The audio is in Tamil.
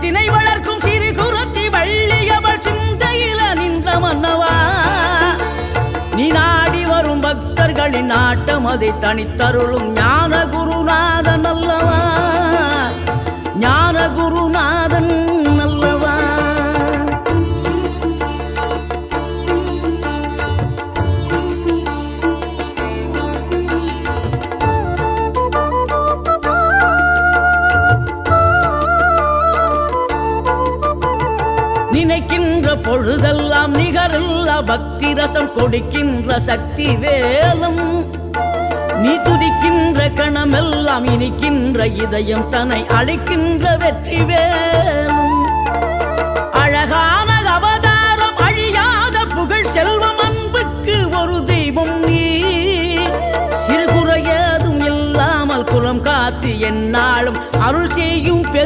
திணை வளர்க்கும் சிறு குரத்தி வள்ளியவள் சிந்தையில நின்ற மன்னவா நீ நாடி வரும் பக்தர்களின் நாட்டம் அதை தனித்தருளும் ஞான குருநாதன் அல்லவா ஞான குருநாதன் அல்லவா நினைக்கின்ற பொழுதெல்லாம் நிகரில்லா பக்தி ரசம் கொடுக்கின்ற சக்தி வேலம் நீ துதிக்கின்ற கணமெல்லாம் இனிக்கின்ற இதயம் தன்னை அழைக்கின்ற வெற்றி வேலும் அழகான அவதாரம் அழியாத புகழ் செல்வம் அன்புக்கு ஒரு தெய்வம் நீ சிறுகுறையதும் இல்லாமல் குலம் காத்து எந்நாளும் அருள் செய்யும் பெரு